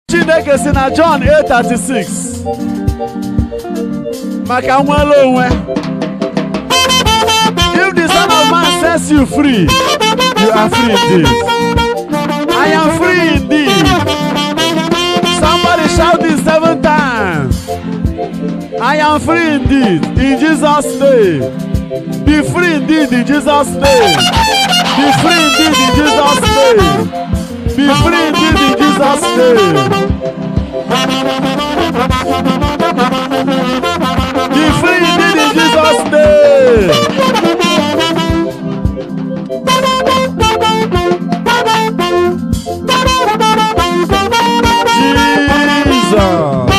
Chineke si na John 8:36 maka nwere onwe. If the Son of Man sets you free, you are free indeed. I am free indeed. Somebody shout this 7 times. I am free indeed in Jesus' name. Be free indeed in Jesus' name. Be free indeed in Jesus' name. Be free indeed in Jesus' name. Be free indeed in Jesus' name. Jesus.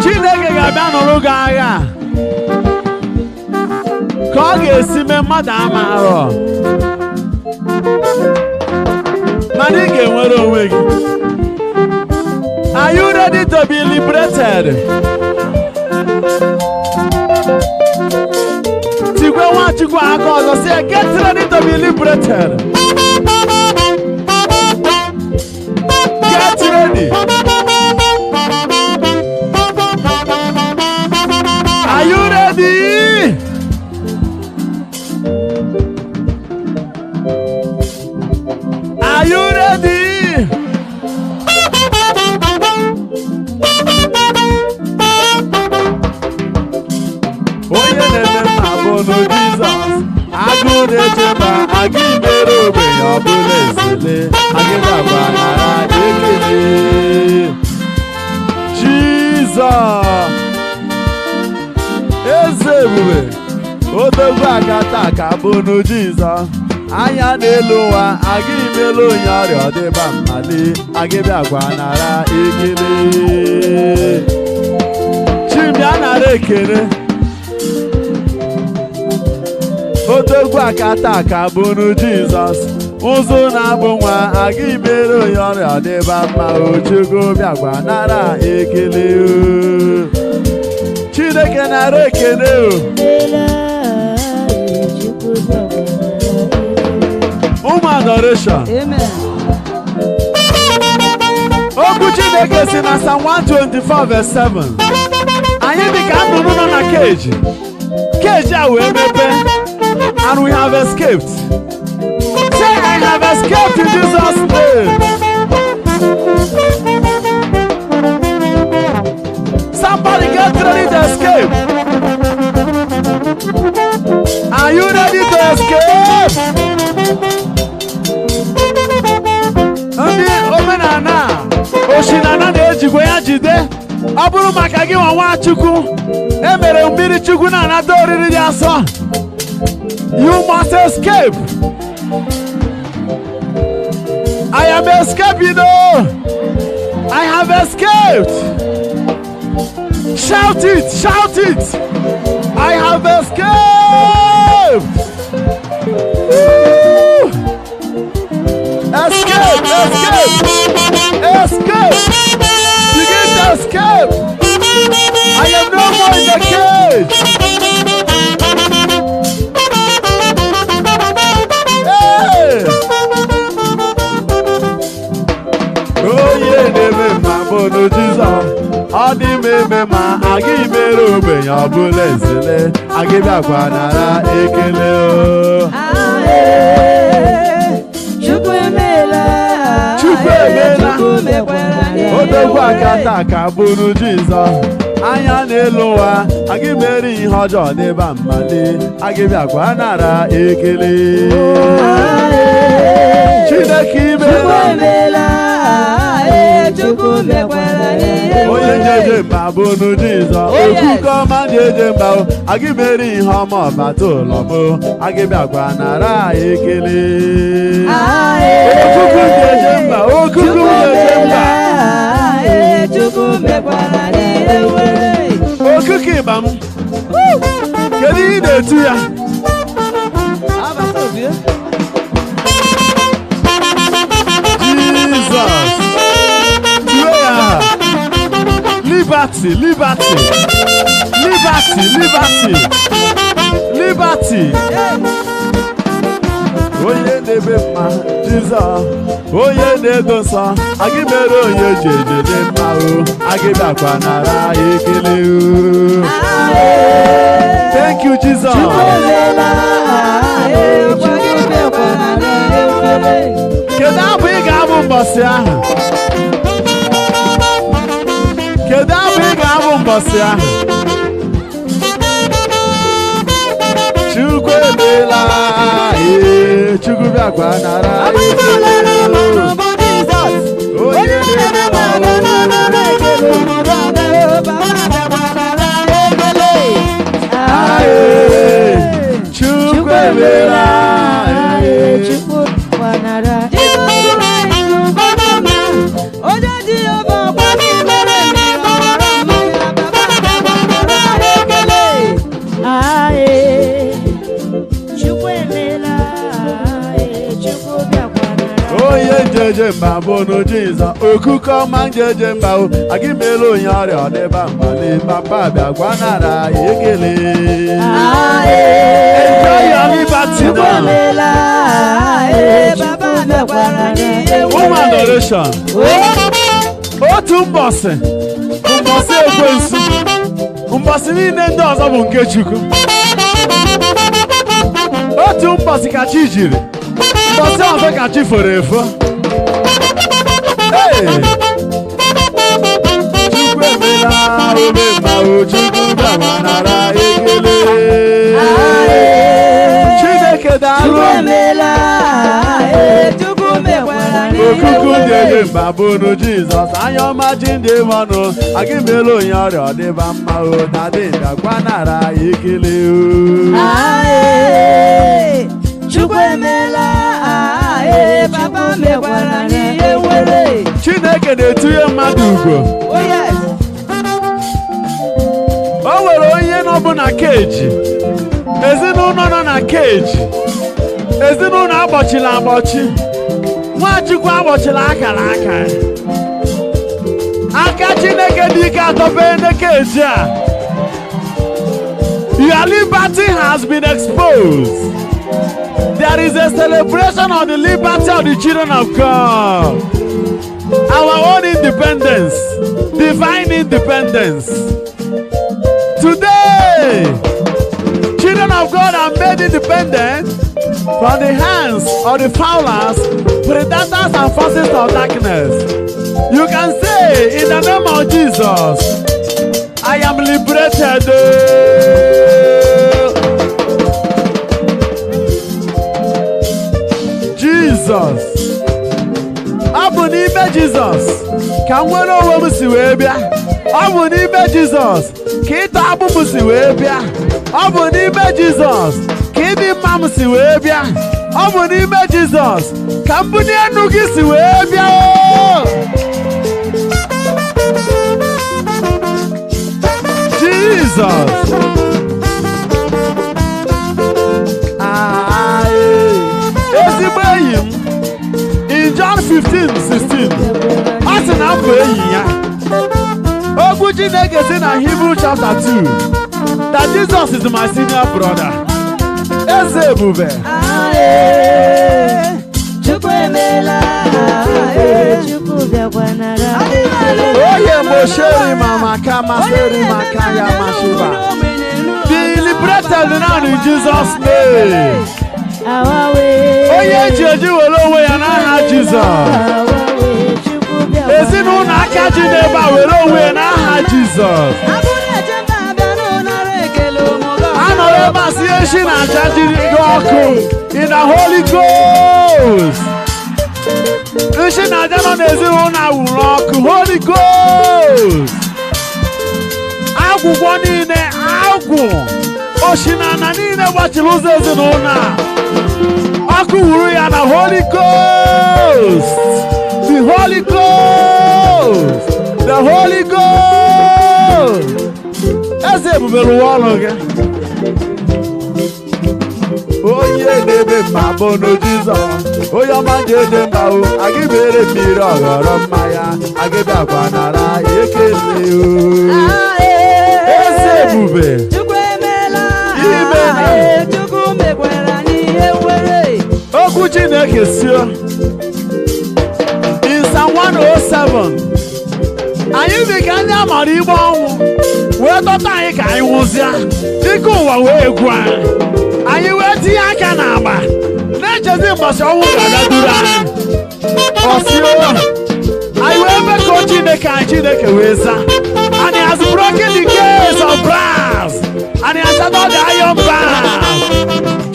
Chineke ga-abịa nụrụ gị agha ka ọ ga-esi mee mmadụ ama arọ mana ị ga-enwere onwe gị. Are you ready to be liberated? Tigwe Nwachukwu aka ọzọ sị get ready to be liberated. Get ready. Are you ready? Are you ready? Onye na-eme mma bụ n'Jizọs. Agụ na-eche mba, aga imere ogbenye ọbụla ezele. Agịga agba nara ekele. Jizọs. Eze ebube. Odogwu agata ka bụ n'Jizọs. Anya n'elu ụwa, aga imere onye ọrịa ọdịba mmali. Agịbịa agwa nara ekele. Chibịa nara ekele. Odogwu akata aka bụ n'Jizọs. Ụzụ na-abụ nwa aga imere onye ọrịa ọdịba mma. Ochukwu bịagwa nara ekele. Chineke nara ekele. Ụmụ adoration. Okwu Chineke si na Psalm 124:7. Anyị dị ka nnụnụ nọ na keji. Keji a wee mepe. And we have escaped. Say, I have escaped in Jesus' name. Somebody get ready to escape. Are you ready to escape? Ndị omenala oshinana na-ejikwa ya jide. Ọ bụrụ maka gị nwa Nwachukwu emere mmiri Chukwu na-anata oriri dị asọ. You must escape. I am escaping. I have escaped. Shout it, shout it. I have escaped. Woo! Escape, escape, escape. Begin to escape. I am no more in the cage. Jesus, ọ dị m eme ma aga imere ogbenye ọbụla ezele. Aga bịakwa nara ekele. Chukwu emeela. Chukwu emeela. Odogwu akata aka bụrụ Jizọs. Anya n'elu ụwa aga imere ihe ọjọọ n'ebe mmali. Aga bịakwa nara ekele. Chineke imeela. Onye jeje mba bụ Jizọs. Okuko ọma jeje mba aga imere ihe ọma ọbata ụlọ m. Aga bịakwa nara ekele. Okuku jeje mba, okuku jeje mba. Okuku ịba m. Kedu ihe ị na-etu ya? Jesus. Liberty, liberty, Liberty, liberty, liberty. Onye na-ebe mma Jizọs, onye na-edo nsọ, agị mere onye ji ejede mma o, agị bịakwa nara ekele o. Thank you, Jesus. Kedu abụ ị ga-abụ mbọsị ahụ? Kedu abụ ị ga-abụ mbọsị ahụ? Chukwu emeela, Chukwu bịakwa nara ekele. Onye na-eme Chukwu emeela, Chukwu kwanara onye dị ọba ọgba n'imere ọmara mmanya baba ekele. Chukwu emeela, Chukwu bịakwanara. onye njeje mba bụ Jizọs, okuko ọma njeje mba o, agị mere onye ọrịa ọ dịba mbali, papa bịakwa nara ekele. Enjoy your liberty now. One adoration. Otu mbọsị, mbọsị ekwensu, mbọsị niile ndị ọzọ bụ nke Chukwu. Otu mbọsị ka chi jiri, mbọsị ọzọ ka chi foro efo. Chukwu emela ome ma o, Chukwu bịakwa nara ekele. Chineke daalụ. Okuku ndị eje mba bụ Jizọs, anya ọma ji ndị mmanụ, agị mere onye ọrịa ọ dịba mma o, na dị bịakwa nara ekele o. Chukwu emeela, papa mekwara n'ihe nwere. Chineke na-etinye mmadụ ugo. O nwere onye nọbụ na keji, ezinụlọ nọ na keji, ezinụlọ agbochila agbochi, Nwachukwu agbochila akara aka. Aka Chineke dị ike atọpe na keji a. Your liberty has been exposed. There is a celebration of the liberty of the children of God. Our own independence, divine independence. Today, children of God are made independent from the hands of the fowlers, predators and forces of darkness. You can say, in the name of Jesus, I am liberated. Jesus. Ọ bụ n'ime Jizọs ka nwere onwe m si wee bịa. Ọ bụ n'ime Jizọs ka ịta agbụ m si wee bịa. Ọ bụ n'ime Jizọs ka ịdị mma m si wee bịa. Ọ bụ n'ime Jizọs ka mbuli enu gị si wee bịa. Jizọs. Ezigbo enyi m. In John 15:16, ọ sị na m bụ enyi ya. Okwu Chineke sị na Hebrew chapter 2 that Jesus is my senior brother. Eze ebube. Chukwu emeela, Chukwu bịakwanara. Oye mosheri mama kama seri makaya mashiba. Be liberated now in Jesus' name. Onye eji were onwe ya n'aha Jizọs. Ezinụlọ aka ji n'ebe a were onwe ya n'aha Jizọs. Anọrọ ebe a si echi na aja jiri ọkụ in the Holy Ghost. Nshi na aja nọ n'ezinụlọ awụrụ ọkụ Holy Ghost. Agwụgwọ niile, agwụ oshinana niile gbachiri ụzọ ezinụlọ a. Ọkụ wuru ya na Holy Ghost. The Holy Ghost. The Holy Ghost. Eze ebube rụwa ọrụ gị. Onye na-ebe mma bụ Jizọs. Onye ọma njeje mba o, agị mere mmiri ọghọrọ mmanya, agị bịakwa nara ekele o. Eze ebube. Chukwu emela. Imela. Chukwu mekwara n'ihe nwere. Okwu Chineke sio in Psalm 107 anyị dị ka ndị amara igbe ọnwụ wee dọta anyị ka anyị nwụzịa dịka ụwa wee egwu anyị wee tinye aka n'agba na-echezi mbọsị ọnwụ ga-abịaduru anyị ọsio anyị wee mee ka Chineke wee zaa and he has broken the gates of brass and he has shattered the iron bars.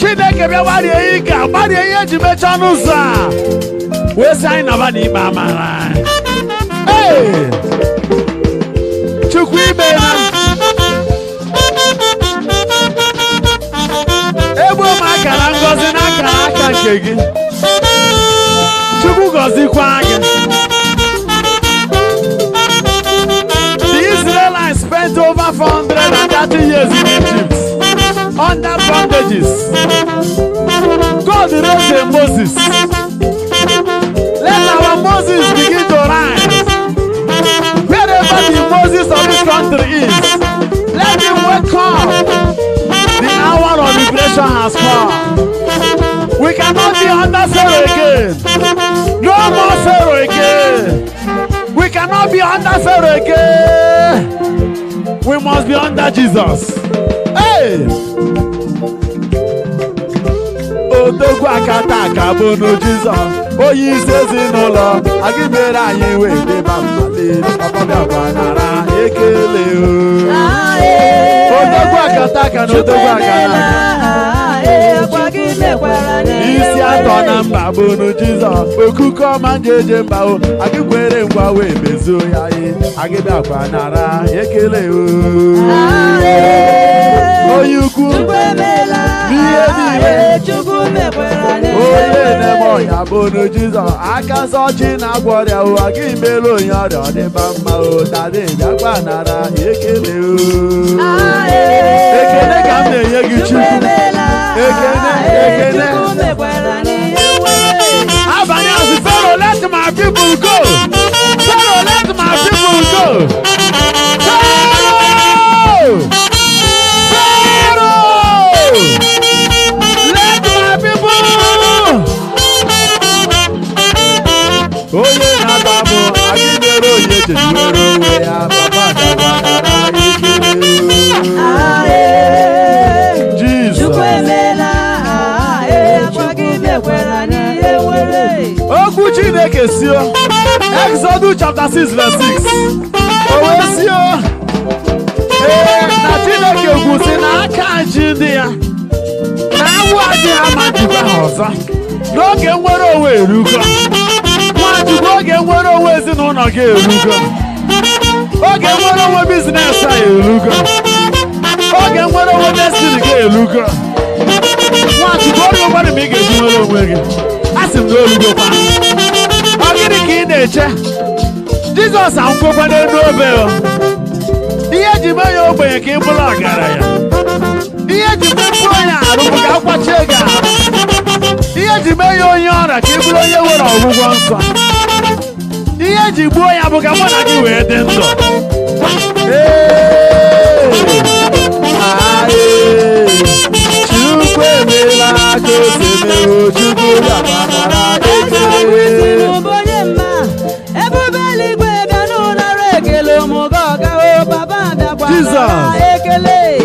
Chineke bịa gbarie ike gbarie ihe eji mechaa n'ụzọ a wee sị anyị naba n'ikpe amara. Chukwu imeela egbuo m akara ngọzi n'akara aka nke gị. Chukwu gọzikwa gị. The Israelites spent over 430 years in Egypt under bondages. God raised a Moses. Let our Moses begin to rise. Wherever the Moses of this country is, let him wake up. The hour of liberation has come. We cannot be under Pharaoh again. No more Pharaoh again. We cannot be under Pharaoh again. We must be under Jesus. Hey! Odogwu akata akabono Jesus. Oyi isi ezinụlọ aga mere anyị wee deba mmale ọbịakwa nara ekele o. Odogwu akata aka na odogwu akana isi atọ na mba bụ nu Jizọs okuke ọma njeje mba o aga kwere ngwa wee mezuo ya agịbịakwa nara ekele o. Onye ukwu n'ihe niile onye na-eme ọnya bụ nu Jizọs aka nsọ chi na-agwọ ọrịa o aga imelu onye ọrịa ọ dịba mma o dade bịakwa nara ekele o. Ekele ka m na-enye gị Chukwu. Ekele. Abanye asị Pharaoh, let my people go. Pharaoh, let my people go. Pharaoh! Pharaoh! Let my people. Onye na-aba bụ anyị mere onye chejiwere onwe ya papa dagwara ikele. Okwu Chineke sio Exodus chapter 6 verse 6 o wee sio na Chineke gwusi na aka ji ndị ya na awụ adị ama njikwa ha ọzọ n'oge nwere onwe erugo Nwachukwu oge nwere onwe ezinụlọ gị erugo oge nwere onwe biznes a erugo oge nwere onwe destiny gị erugo Nwachukwu oge ụgbọrọ ma ị ga-eji nwere onwe gị asị m na olugokwa ọ gịnị ka ị na-eche Jizọs anwụgokwa n'elu obe ihe ji mee ya ogbenye ka ị bụrụ ọgaranya ihe ji mepụọ ya arụ bụ ka akwachie gị ahụ ihe ji mee ya onye ọrịa ka ị bụrụ onye nwere ọgwụgwọ nsọ ihe ji gbuo ya bụ ka mụ na gị wee dị ndụ Chukwu emela ka o si mere Chukwu ga-agbara ekele.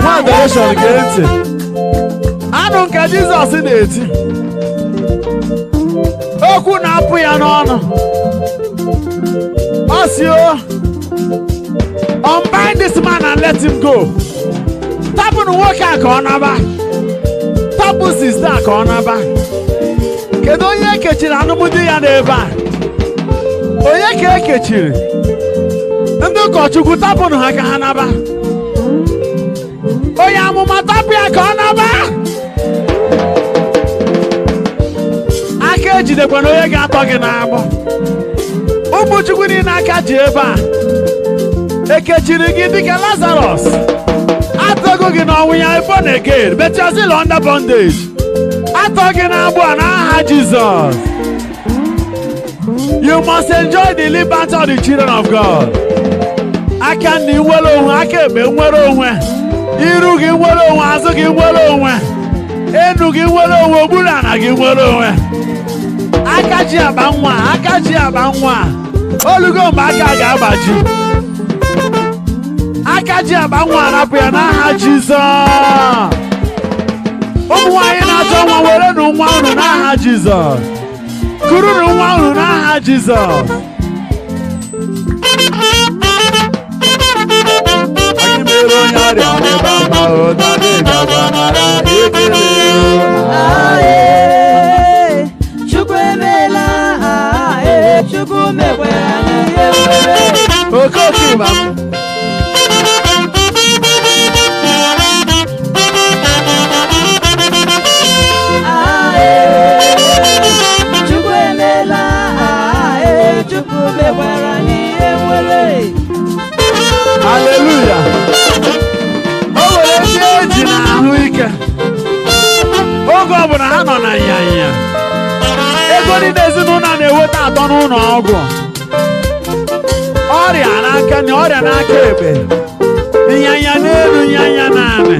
Nwa adoration gee ntị anụ nke Jizọs na-eti okwu na-apụ ya n'ọnụ ọ sị unbind this man and let him go. Tapụ nwoke a ka ọ naba tapụ sista ka ọ naba. Kedu onye ekechiri anụmdi ya n'ebe a? Onye ka ekechiri? Ndị ụkọchukwu tapụnụ ha ka ha naba. Onye amụma tapụ ya ka ọ naba. Aka ejidekwa na onye ga-atọ gị n'agbọ. Ụmụ Chukwu niile aka ji ebe a ekechiri gị dịka Lazarus atọgo gị n'ọnwụ ya born again but you're still under bondage atọ gị n'agbụ a n'aha Jizọs You must enjoy the liberty of the children of God. I can do well on, I can be well on. You get well on, I get well on. And you get well on, I get well on. I catch you about one, I catch you about one. Oh, look on my gabaji. I catch you about one up here now, Jesus. Oh, why not someone with no one now, Jesus? Couldn't one now, Jesus. Hallelujah. Oh, God, but I don't know. Everybody doesn't know what I don't know. Oriana can Oriana Kebe. Yanyaname.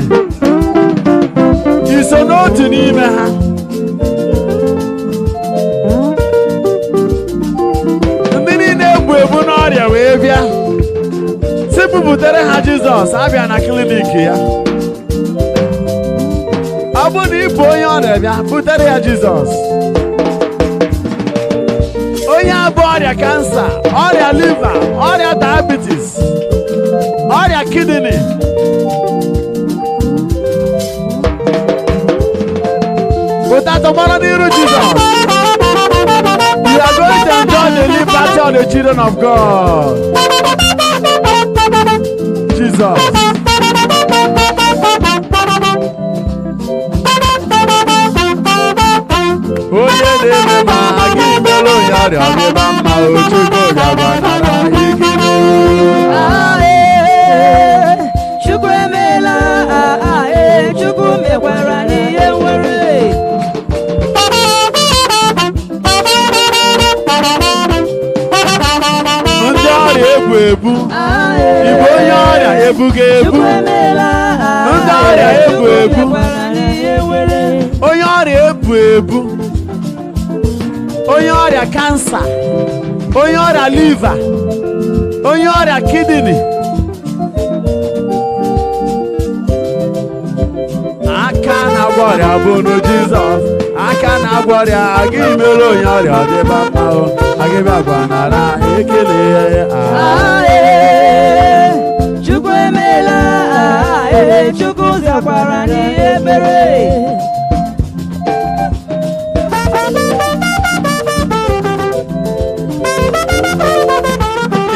You so know to Nima. And then in there, we're going on your way. Simple, but there are Jesus. I've been a clinic here. I wouldn't put on there, but there are Jesus. Oh, yeah, body cancer, or your liver, or your diabetes, or your kidney. But that's the one of Jesus. You are going to enjoy the liberty of the children of God. Jesus. Oh yeah, give me lo yari, ame mama ochuko gabanara ikini. Chukwemela, chukwumekwarani ewere. Ndari ebu, ibo yari ebuge ebu. Ndari ebu, oyari ebu. Onye ọrịa cancer, onye ọrịa liver, onye ọrịa kidney. Aka na-agwọ ọrịa bụ no Jesus. Aka na-agwọ ọrịa aga imere onye ọrịa ọ dịba mma o. Aga ebe agwa nara ekele Chukwu emela, Chukwu zakwara n'ebere.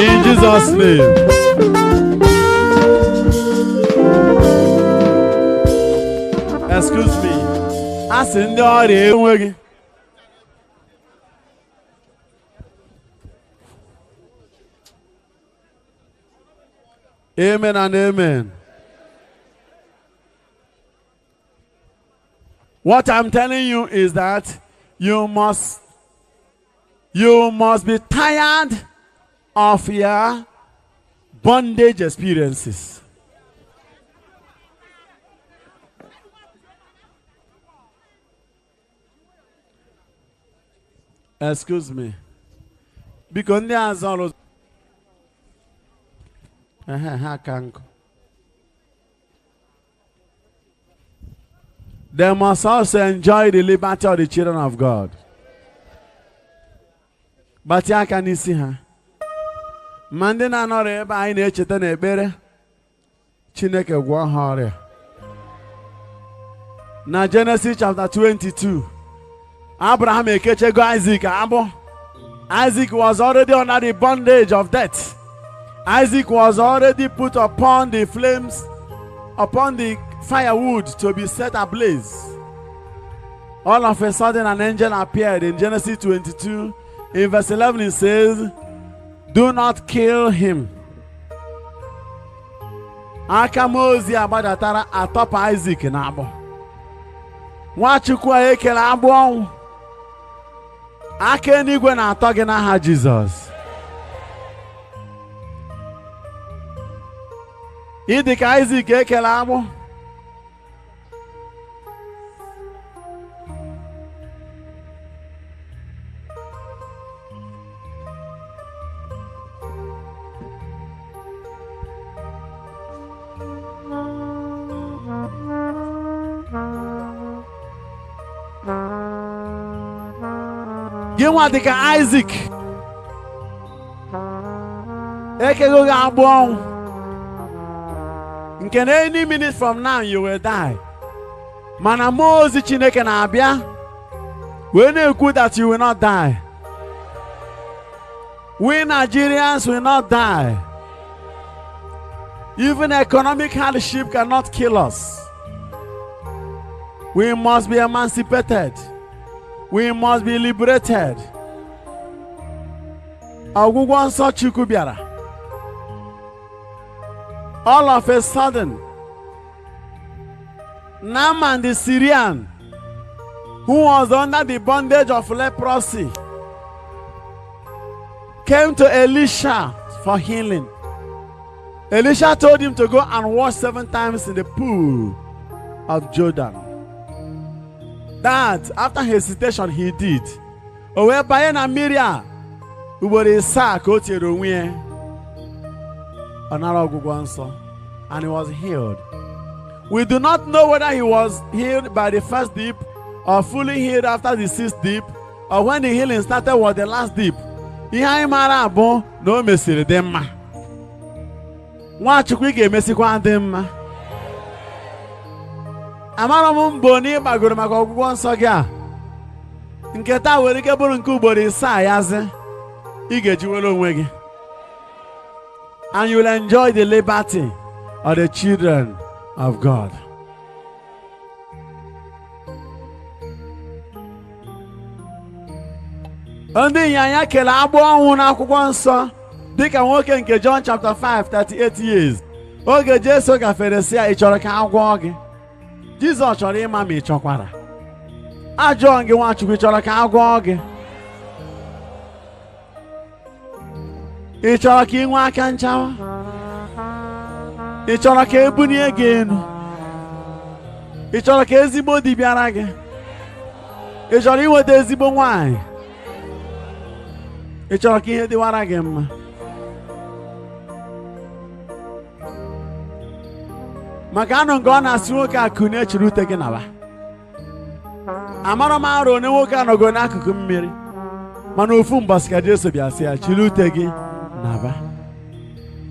In Jesus' name. Excuse me. Asị ndị ọrịa enweghị. Amen and amen. What I'm telling you is that you must be tired of your bondage experiences. Excuse me. Because there are always they must also enjoy the liberty of the children of God. But ya can you see her? Mande na nọrọ ebe anyị na-echeta n'ekpere Chineke gwọọ ha ọrịa. Na Genesis chapter 22, Abraham ekechego Isaac abụ. Isaac was already under the bondage of death. Isaac was already put upon the flames, upon the firewood to be set ablaze. All of a sudden an angel appeared in Genesis 22. In verse 11 it says, do not kill him. Aka Mozi agbadatara atọpụ Isaac na agbụ. Nwachukwu ekele agbụ ọnwụ. aka n'igwe na-atọ gị n'aha Jizọs. Ị dị ka Isaac ekele agbụ. Gị nwa dị ka Isaac ekego gị agbụ ọnwụ. Nke na any minute from now you will die. Mana mmụọ ozi Chineke na-abịa wee na-ekwu that you will not die. We Nigerians will not die. Even economic hardship cannot kill us. We must be emancipated. We must be liberated. Ọgwụgwọ nsọ Chukwu bịara. All of a sudden, Naaman the Syrian, who was under the bondage of leprosy, came to Elisha for healing. Elisha told him to go and wash 7 times in the pool of Jordan. That, after hesitation, he did. Whereby na Miriam, who was a sack, and he was healed. We do not know whether he was healed by the first dip or fully healed after the 6th dip, or when the healing started was the last dip. Ihe anyị mara abụ na o mesiri dị mma. Nwachukwu ị ga-emesikwa dị mma. Amara m mbọ na ịgbagoro maka ọgwụgwọ nsọ gị a. Nke taa nwere ike bụrụ nke ugboro 7 yazi. Ị ga-ejiwere onwe gị. And you will enjoy the liberty of the children of God. Ndị ịnyanya kele agbụ ọnwụ n'akwụkwọ nsọ dịka nwoke nke John chapter 5, 38 years. Oge Jesu gafere sị ya, ị chọrọ ka a gwọọ gị? Jizọs chọrọ ịma ma ị chọkwara. Ajụọ gị Nwachukwu, ị chọrọ ka a gwọọ gị? Ị chọrọ ka ị nwee aka nchawa? Ị chọrọ ka ebunie gị elu? Ị chọrọ ka ezigbo di bịara gị? Ị chọrọ inweta ezigbo nwanyị? Ị chọrọ ka ihe dịwara gị mma? Maka anụ nke ọ na-asị nwoke a kunie chiri ute gị naba. Amara m arụ onye nwoke anọgo n'akụkụ mmiri, mana ofu mbọsị ka Jesu bịa sị ya, chiri ute gị naba.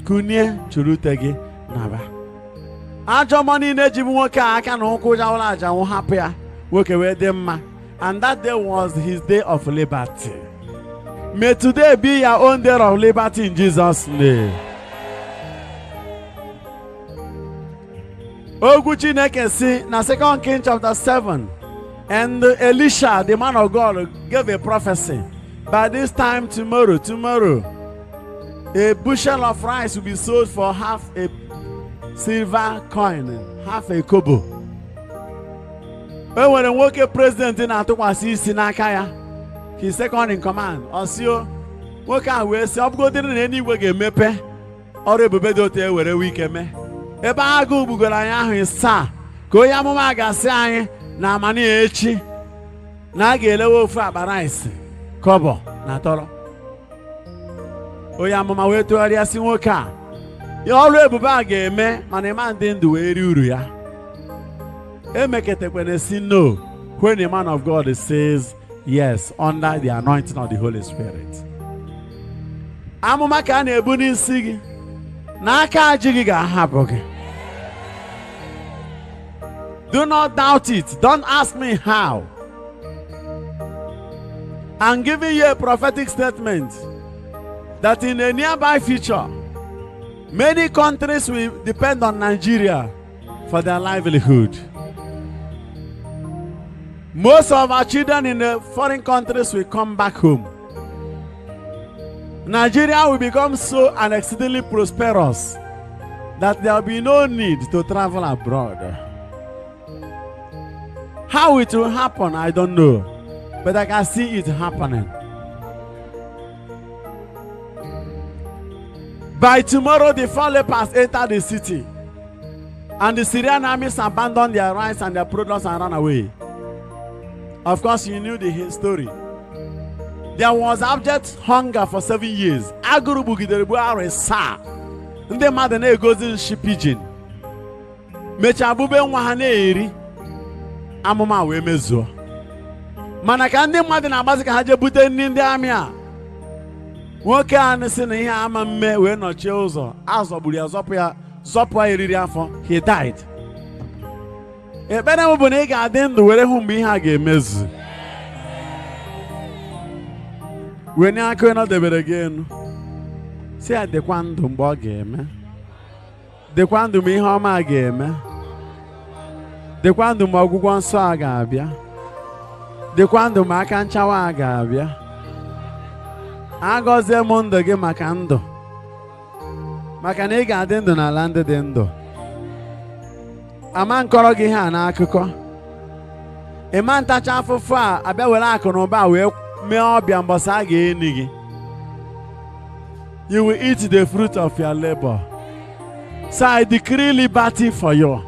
Kunie chiri ute gị naba. Ajọ mmụọ niile ji nwoke a aka na ụkwụ jawara aja nwụ hapụ ya, nwoke wee dị mma. And that day was his day of liberty. May today be your own day of liberty in Jesus' name. Ogwu Chineke si na 2 Kings chapter 7, and Elisha, the man of God, gave a prophecy. By this time tomorrow, a bushel of rice will be sold for half a silver coin, half a kobo. E nwere nwoke president na-atụkwasị isi n'aka ya, his second in command, Osio, nwoke a wee sị, ọ bụgodịrị na eluigwe ga-emepe, ọrụ ebube dị otu e were wike mee. Ebe agụụ gbugoro anyị ahụ ịsaa, ka onye amụma ga-asị anyị na amani echi na a ga-elewe ofu akpa rice kobo na tọrọ. Onye amụma wee tụgharịa sị nwoke a, ya ọrụ ebube a ga-eme, mana ịma ndị ndụ wee rie uru ya. Emeketekwene si no when the man of God says yes under the anointing of the Holy Spirit. Amụma ka a na-ebu n'isi gị, n'aka ajị gị ga-ahapụ gị. Do not doubt it. Don't ask me how. I'm giving you a prophetic statement that in a nearby future, many countries will depend on Nigeria for their livelihood. Most of our children in the foreign countries will come back home. Nigeria will become so and exceedingly prosperous that there will be no need to travel abroad. How it will happen, I don't know, but I can see it happening. By tomorrow, the 4 lepers entered the city, and the Syrian armies abandoned their rice and their products and ran away. Of course, you knew the story. There was abject hunger for 7 years. Agụrụ bugidere bụ arọ asaa. Ndị mmadụ na-egozi nshi pidgin. Mechaa bube nwa ha na-eri. Amụma wee mezuo. Mana ka ndị mmadụ na-agbazi ka ha jee bute nri ndị amị a. Nwoke a sị na ihe ama mme wee nọchie ụzọ. Azọgburu ya zọpụ ya eriri afọ. He died. Ekpere m bụ na ị ga-adị ndụ were hụ mgbe ihe a ga-emezu. When you are not there again, say the quantum bogame, the quantum me homa game, the quantum oguan sagabia, the quantum macan chawagabia. I got them on the game macando. Macaniga dendo na lande dendo. A man korogi han akuko. A man touch off of far, a bewelacon about you will eat the fruit of your labor. So I decree liberty for you.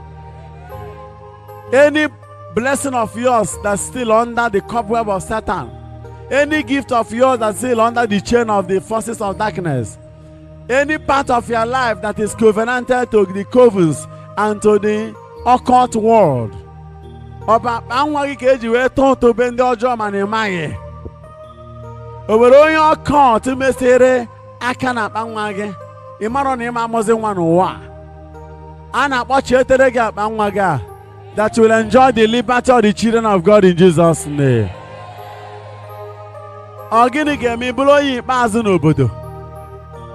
Any blessing of yours that's still under the cobweb of Satan, any gift of yours that's still under the chain of the forces of darkness, any part of your life that is covenanted to the covens and to the occult world, o nwere onye ọkọ otu mesịrị aka na akpa nwa gị ị mara na ịma amụzi nwa n'ụwa a na-akpọchietere gị akpa nwa gị a that will enjoy the liberty of the children of God in Jesus' name. Ọ gịnị ga-eme bụrụ onye ikpeazụ n'obodo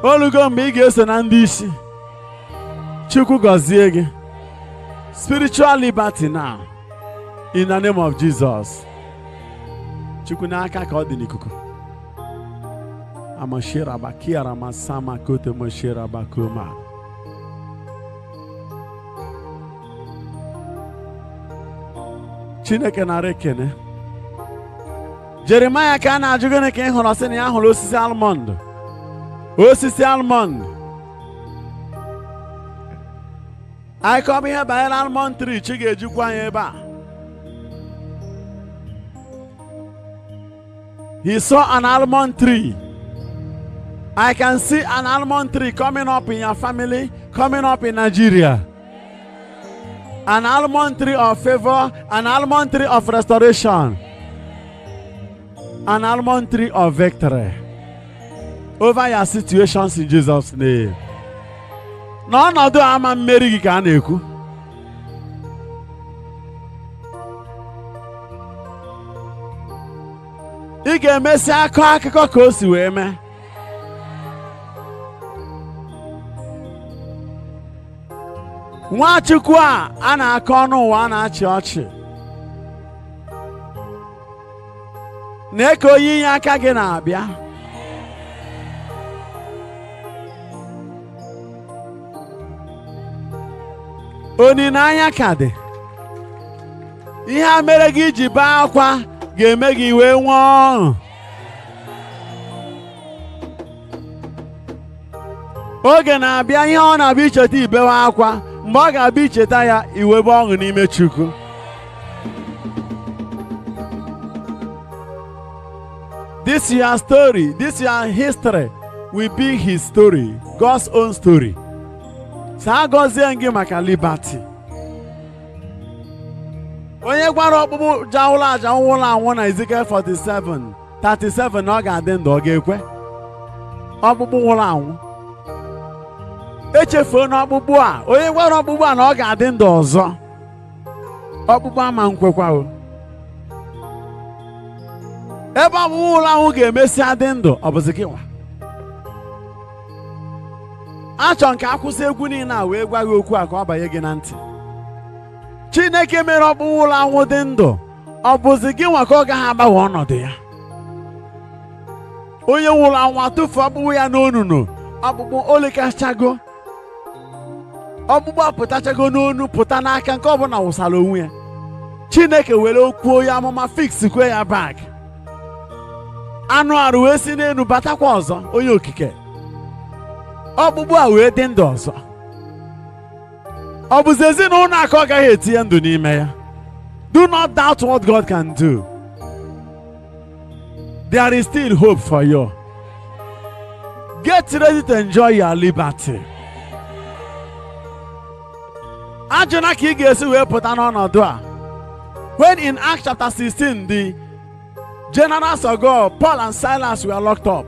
olugo mgbe ị ga-eso na ndị isi Chukwu gọzie gị spiritual liberty now in the name of Jesus. Chukwu n'aka ka ọ dị n'ikuku. Amashira bakiara masama kote moshira bakuma. Chineke nara ekene. Jeremiah ka a na-ajụ gịnị ka ị hụrụ sị na ya hụrụ osisi almond. Osisi almond. Anyị kọba ihe banyere almond tree chi ga-ejikwa anyị ebe a. He saw an almond tree. I can see an almond tree coming up in your family, coming up in Nigeria. An almond tree of favor, an almond tree of restoration, an almond tree of victory over your situations in Jesus' name. No, no, do I'm a Mary Ganeku. Ị ga-emesi akọ akụkọ ka o si wee mee. Nwachukwu a na-akọ ọnụ ụwa a na-achị ọchị. Na-eke onye inye aka gị na-abịa. Olileanya ka dị. Ihe a mere gị ji bee akwa ga-eme gị wee nwee ọṅụ. Oge na-abịa ihe ọ na-abịa icheta ibewe akwa mgbe ọ ga-abịa icheta ya iwebe ọṅụ n'ime Chukwu. This your story, this your history will be his story, God's own story. Saa gọzie gị maka liberty. Onye gwara ọkpụkpụ jawụla aja nwụrụ anwụ na Ezekiel 37 na ọ ga-adị ndụ ọ ga-ekwe. Ọkpụkpụ nwụrụ anwụ. Echefuo n'ọkpụkpụ a, onye gwara ọkpụkpụ a na ọ ga-adị ndụ ọzọ. Ọkpụkpụ ama nkwekwa o. Ebe ọkpụkpụ nwụrụ anwụ ga-emesi adị ndụ ọ bụzi gị nwa. Achọ nke akwụsị egwu niile a wee gwa gị okwu a ka ọ banye gị na ntị. Chineke mere ọkpụkpụ nwụrụ anwụ dị ndụ ọ bụzi gị nwa ka ọ gaghị agbanwe ọnọdụ ya. Onye nwụrụ anwụ atụfu ọkpụkpụ ya n'onunu, ọkpụkpụ olekachago. Ọkpụkpụ apụtachago n'onu pụta n'aka nke ọbụla wụsara onwe ya. Chineke were okwu onye amụma fiksikwe ya bak. Anụ arụ wee si n'elu batakwa ọzọ onye okike. ọgbụgbụ a wee dị ndụ ọzọ. Ọ bụzi ezinụlọ aka ọ gaghị etinye ndụ n'ime ya. Do not doubt what God can do. There is still hope for you. Get ready to enjoy your liberty. Ajụna ka ị ga-esi wee pụta n'ọnọdụ a. When in Acts chapter 16, the generals of God, Paul and Silas, were locked up.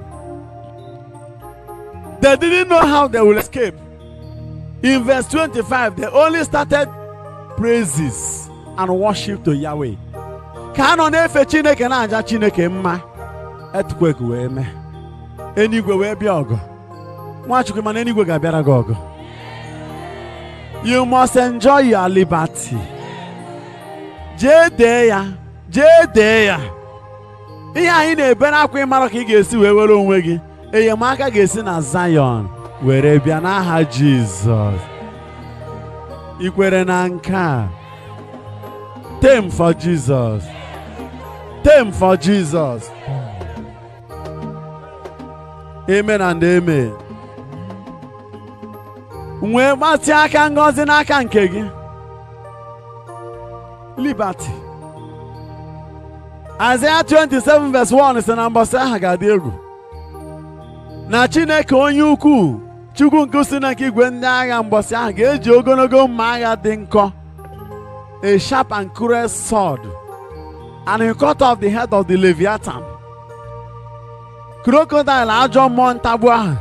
They didn't know how they will escape. In verse 25, they only started praises and worship to Yahweh. Ka anọ na-efe Chineke na-aja Chineke mma, earthquake wee mee. Enigwe wee bịa ọgụ. Nwachukwu mana enigwe ga-abịara gị ọgụ. You must enjoy your liberty. Jee dee ya, jee dee ya. Ihe anyị na-ebe n'akwa ịmara ka ị ga-esi wee were onwe gị. Enyemaka ga-esi na Zion were bịa n'aha Jizọs. I kwere na nke a? Time for Jesus. Time for Jesus. Amen and amen. Nwee gbatị aka ngọzi n'aka nke gị. Liberty. Isaiah 27 verse 1 sị na mbọsị aha ga-adị egwu. Na Chineke onye ukwu, Chukwu nke si na nke igwe ndị agha mbọsị ahụ ga-eji ogologo mma agha dị nkọ, a sharp and cruel sword, and he cut off the head of the Leviathan. Crocodile, ajọ mmụọ ntagbu ahụ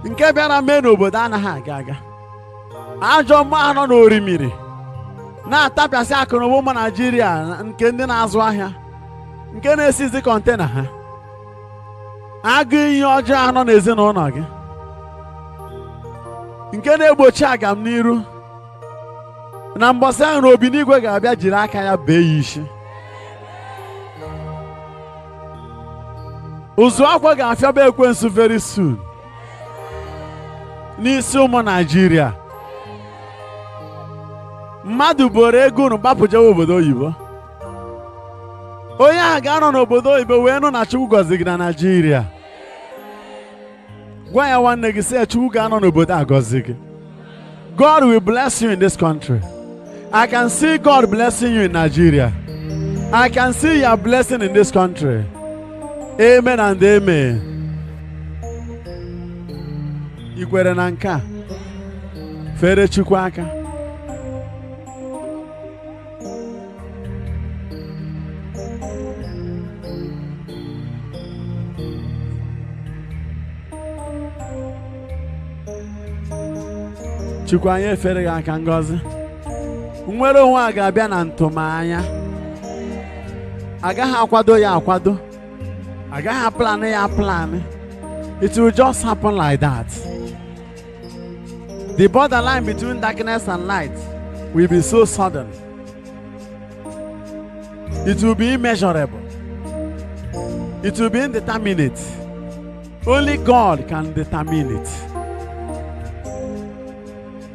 nke bịara mee n'obodo anaghị aga aga. Ajọ mmụọ ahụ nọ n'orimiri na-atapịasị akụnụba ụmụ Naijiria nke ndị na-azụ ahịa, nke na-esizi kọntena ha. Agụ iyi ọjọọ ahụ nọ n'ezinụlọ gị, nke na-egbochi agam n'iru. Na mbọsị ahụ na obi n'igwe ga-abịa jiri aka ya bee ya isi. Ụzụ akwa ga-afịaba ekwensu very soon n'isi ụmụ Naijiria. Mmadụ boro ego unu gbapụjewa obodo oyibo. Onye ahụ ga-anọ n'obodo oyibo wee nụ na Chukwu gọzi gị na Naijiria. Gwa ya nwanne gị sị Chukwu ga-anọ n'obodo a gọzi gị. God will bless you in this country. I can see God blessing you in Nigeria. I can see your blessing in this country. Amen and amen. I kwere na nke a? Fere Chukwu aka. Chukwu anyị efere gị aka ngọzi. Nwere onwe a ga-abịa na ntụmanya. Agaghị akwado ya akwado. Agaghị plan ya plan. It will just happen like that. The borderline between darkness and light will be so sudden. It will be immeasurable. It will be indeterminate. Only God can determine it.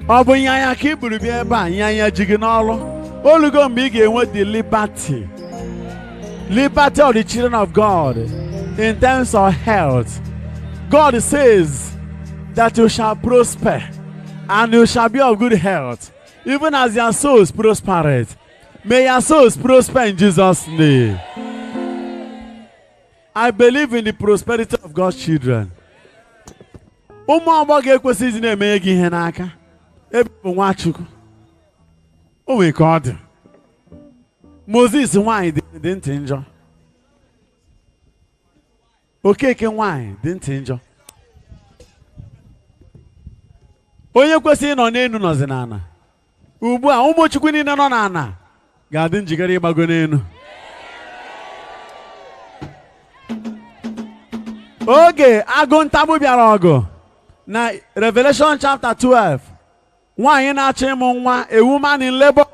Ọ bụ nyanya ka ị buru bịa ebe a, nyanya ji gị n'ọlụ. Olugo mgbe ị ga-enwe the liberty. Liberty of the children of God in terms of health. God says that you shall prosper and you shall be of good health, even as your souls prosper. May your souls prosper in Jesus' name. I believe in the prosperity of God's children. Ụmụ ọgbọ ga-ekwesịghị na-eme gị ihe n'aka. Ebe bụ Nwachukwu. O nwere ka ọ dị. Moses nwanyị dị ntị njọ. Okeke nwanyị dị ntị njọ. Onye kwesịrị ịnọ n'elu nọzi n'ana. Ugbu a ụmụ Chukwu niile nọ n'ana ga-adị njikere ịgbago n'elu. Oge agụ ntagbu bịara ọgụ na Revelation chapter 12. Nwanyị na-achọ ịmụ nwa, a woman in labor,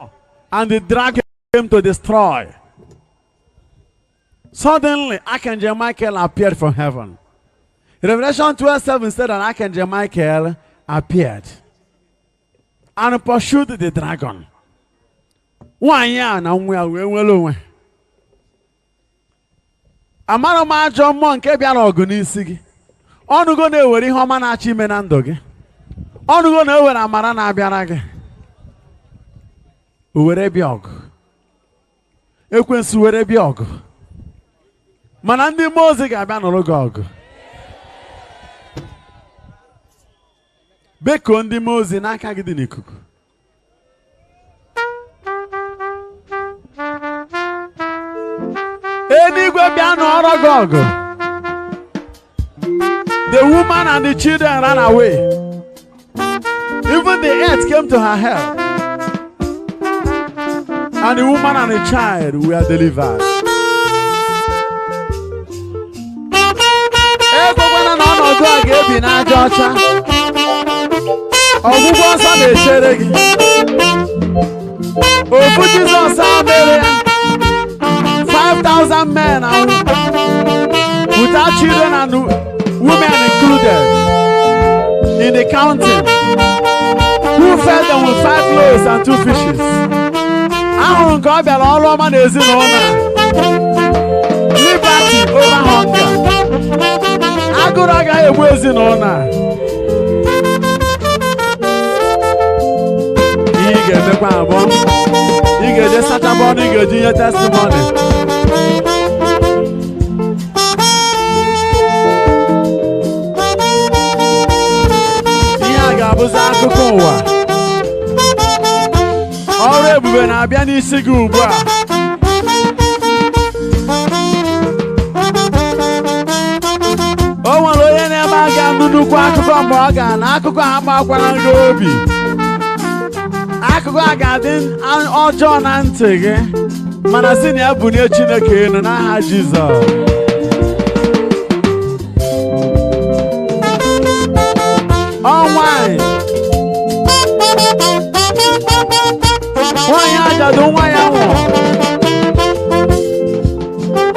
and the dragon came to destroy. Suddenly, Archangel Michael appeared from heaven. Revelation 12:7 said that Archangel Michael appeared and pursued the dragon. Nwanyị a na nwa wee nwere onwe. Amara m ajọ mmụọ nke bịara ọgụ n'isi gị. Ọnụgo na-ewere ihe ọma na-achọ ime na ndụ gị. Ọnụgo na-ewere amara na-abịara gị. O were bịa ọgụ. Ekwensu were bịa ọgụ. Mana ndị mmụọ ozi ga-abịa nụrụ gị ọgụ. Beko ndị mmụọ ozi n'aka gị dị n'ikuku. Eluigwe bịa nụọrọ gị ọgụ. The woman and the children ran away. Even the earth came to her help. And the woman and the child were delivered. Ekwekwana na ọnọdụ a ga-ebi n'aja ọcha. Ọgwụgwọ nsọ na-echere gị. Ofu Jizọs a mere ya. 5,000 men and without children and women included in the counting. Who fed them with 5 loaves and 2 fishes? Ahụrụ nke ọ bịara ọrụ ọma n'ezinụlọ a. Liberty over hunger. Agụrụ agaghị egbu ezinụlọ a. Ihe ị ga-emekwa abụọ. Ị ga-eje sachapụ ọnụ, ị ga-eji nye testimony. Ihe a ga-abụzi akụkọ ụwa. Ọrụ ebube na-abịa n'isi gị ugbu a. O nwere onye na-eme a ga-anụ nnukwu akụkọ mgbe ọ ga-ana akụkọ ha gbakwara gị obi. Akụkọ a ga-adị ọjọọ na ntị gị, mana si na ya bunye Chineke elu n'aha Jizọs. Nwanyị ajadu nwa ya nwụrụ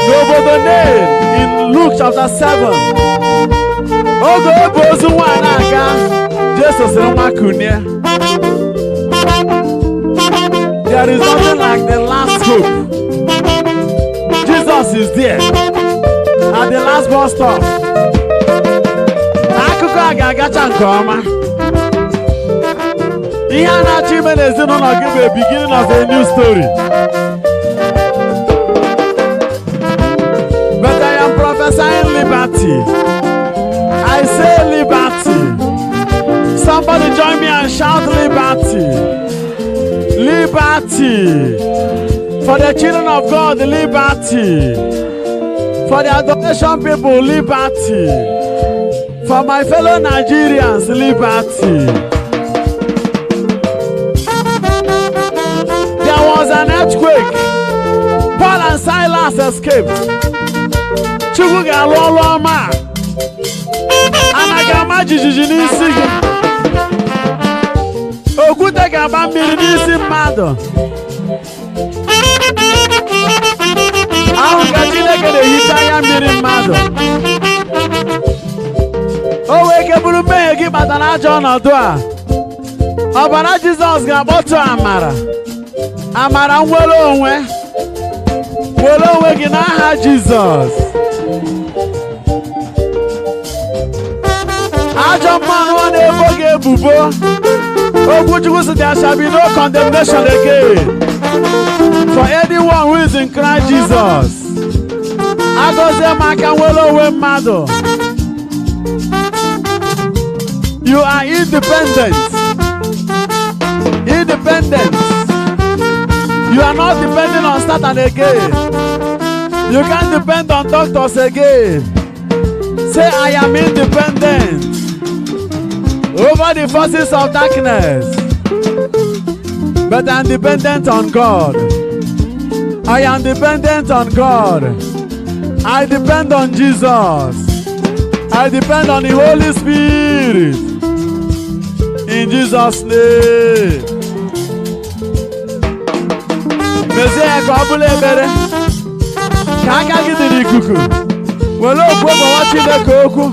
n'obodo Nain in Luke chapter 7. Oge ebu ozu nwaanyị na-aga, Jesu sịrị nwa kunie. There is nothing like the last hope. Jesus is there at the last bus stop. Akụkọ a ga-agacha nke ọma. Ihe a na-achọ ime n'ezinụlọ gị bụ a beginning of a new story. But I am prophesying liberty. I say liberty. Somebody join me and shout liberty. Liberty. For the children of God, liberty. For the adoration people, liberty. For my fellow Nigerians, liberty. There was an earthquake. Paul and Silas escaped. Chukwu ga-alụ ọlụ ọma. Ana ga-ama jijiji n'isi gị. Okwute ga-agba mmiri n'isi mmadụ. Ahụ ka Chineke na-ehicha anya mmiri mmadụ. O wee ike bụrụ mmehie gị kpatara ajọ ọnọdụ a. Ọbara Jizọs ga-akpọtụ amara. Amara nwere onwe. Were onwe gị n'aha Jizọs. Ajọ mmanụ ọ na-ebo gị ebubo. Okwu Chukwu sị there shall be no condemnation again for anyone who is in Christ Jesus. Agọzie m aka nwere onwe mmadụ. You are independent. Independent. You are not depending on Satan again. You can't depend on doctors again. Say, I am independent over the forces of darkness, but I am dependent on God. I am dependent on God. I depend on Jesus. I depend on the Holy Spirit. In Jesus' name. Mezie ka ọ bụla ebere ka aka gị dị n'ikuku were okwu gbawa Chineke okwu.